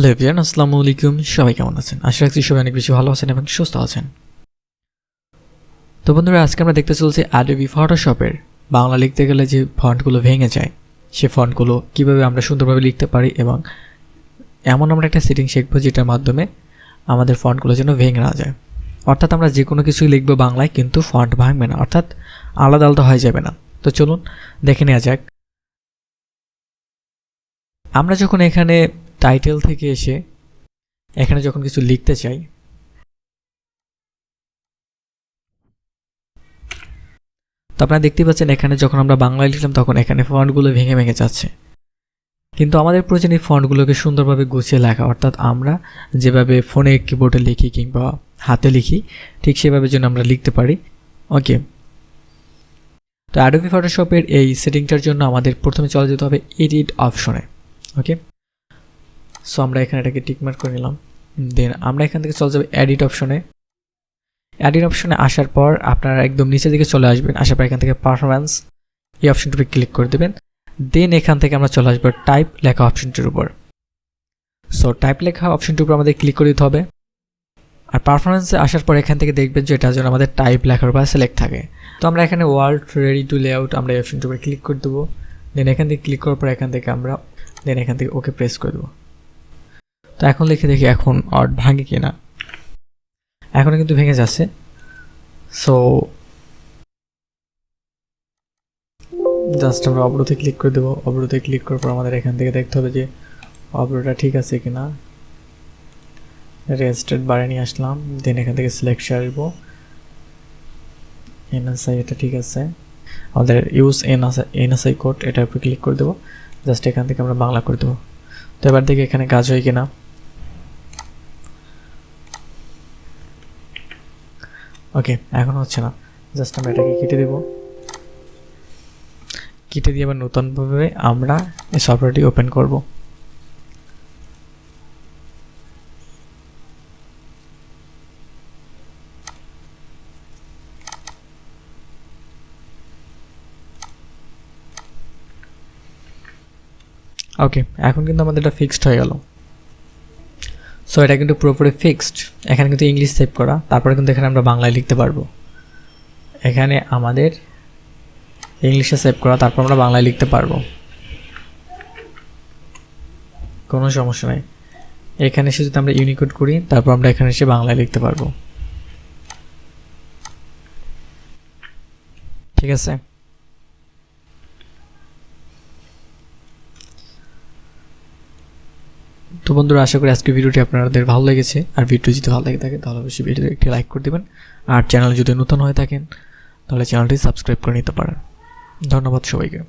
Hello everyone, আসসালামু আলাইকুম। সবাই কেমন আছেন? আশা রাখছি সবাই অনেক বেশি ভালো আছেন এবং সুস্থ আছেন। তো বন্ধুরা, আজকে আমরা দেখতে চলছি অ্যাডোবি ফটোশপের বাংলা লিখতে গেলে যে ফন্টগুলো ভেঙে যায়, সে ফন্টগুলো কীভাবে আমরা সুন্দরভাবে লিখতে পারি এবং এমন আমরা একটা সেটিং শিখবো যেটার মাধ্যমে আমাদের ফন্টগুলো যেন ভেঙে না যায়। অর্থাৎ আমরা যে কোনো কিছুই লিখবো বাংলায়, কিন্তু ফন্ট ভাঙবে না, অর্থাৎ আলাদা আলাদা হয়ে যাবে না। তো চলুন দেখে নেওয়া যাক। আমরা যখন এখানে টাইটেল থেকে এসে এখানে যখন কিছু লিখতে চাই, তো আপনারা দেখতে পাচ্ছেন এখানে যখন আমরা বাংলায় লিখলাম তখন এখানে ফন্টগুলো ভেঙে ভেঙে যাচ্ছে। কিন্তু আমাদের প্রয়োজন এই ফন্টগুলোকে সুন্দরভাবে গুছিয়ে লেখা, অর্থাৎ আমরা যেভাবে ফোনে কিবোর্ডে লিখি কিংবা হাতে লিখি ঠিক সেভাবে যেন আমরা লিখতে পারি। ওকে, তো অ্যাডোবি ফটোশপের এই সেটিংটার জন্য আমাদের প্রথমে চলে যেতে হবে এডিট অপশনে। ওকে, সো আমরা এখানে এটাকে টিকমার্ক করে নিলাম। দেন আমরা এখান থেকে চলে যাবে এডিট অপশনে। এডিট অপশনে আসার পর আপনারা একদম নিচের দিকে চলে আসবেন। আসার পর এখান থেকে পারফরম্যান্স এই অপশনটিতে ক্লিক করে দেবেন। দেন এখান থেকে আমরা চলে আসবো টাইপ লেখা অপশনটির উপর। সো টাইপ লেখা অপশনটির উপর আমাদের ক্লিক করে দিতে হবে। আর পারফরম্যান্সে আসার পর এখান থেকে দেখবেন যে এটার জন্য আমাদের টাইপ লেখার উপর সিলেক্ট থাকে। তো আমরা এখানে ওয়ার্ল্ড রেডি টু লেআউট আমরা এই অপশনটির উপর ক্লিক করে দেবো। দেন এখান থেকে ক্লিক করার পর এখান থেকে আমরা এখান থেকে ওকে প্রেস করে দেবো। তো এখন লিখে দেখি এখন অর্ড ভাঙে কিনা। এখনও কিন্তু ভেঙে যাচ্ছে। সো জাস্ট আমরা অবরোধে ক্লিক করে দেবো। অবরোধে ক্লিক করার পর আমাদের এখান থেকে দেখতে হবে যে অবরোধটা ঠিক আছে কিনা। রেজিস্টার্ড বারে নিয়ে আসলাম। দেন এখান থেকে সিলেক্ট আসবো, এনএসআই এটা ঠিক আছে। আমাদের ইউজ এনএসআই কোড এটার উপর ক্লিক করে দেবো। জাস্ট এখান থেকে আমরা বাংলা করে দেবো। তো এবার দেখি এখানে কাজ হয় কিনা। ওকে, এখন হচ্ছে না। জাস্ট আমরা এটাকে কেটে দেবো। কেটে দিয়ে আবার নতুনভাবে আমরা এই সফটওয়্যারটি ওপেন করব। ওকে, এখন কিন্তু আমাদের এটা ফিক্সড হয়ে গেল। সো এটা কিন্তু পুরোপুরি ফিক্সড। এখানে কিন্তু ইংলিশ সেভ করা, তারপরে কিন্তু এখানে আমরা বাংলায় লিখতে পারবো। এখানে আমাদের ইংলিশে সেভ করা, তারপর আমরা বাংলায় লিখতে পারবো, কোনো সমস্যা নেই। এখানে এসে যদি আমরা ইউনিকোড করি তারপর আমরা এখানে এসে বাংলায় লিখতে পারবো। ঠিক আছে, তো বন্ধুরা আশা করি আজকে ভিডিওটি আপনাদের ভালো লেগেছে। আর ভিডিও যদি ভালো লেগে থাকে তাহলে অবশ্যই ভিডিওতে একটি লাইক করে দেবেন। আর চ্যানেল যদি নতুন হয়ে থাকেন তাহলে চ্যানেলটি সাবস্ক্রাইব করে নিতে পারেন। ধন্যবাদ সবাইকে।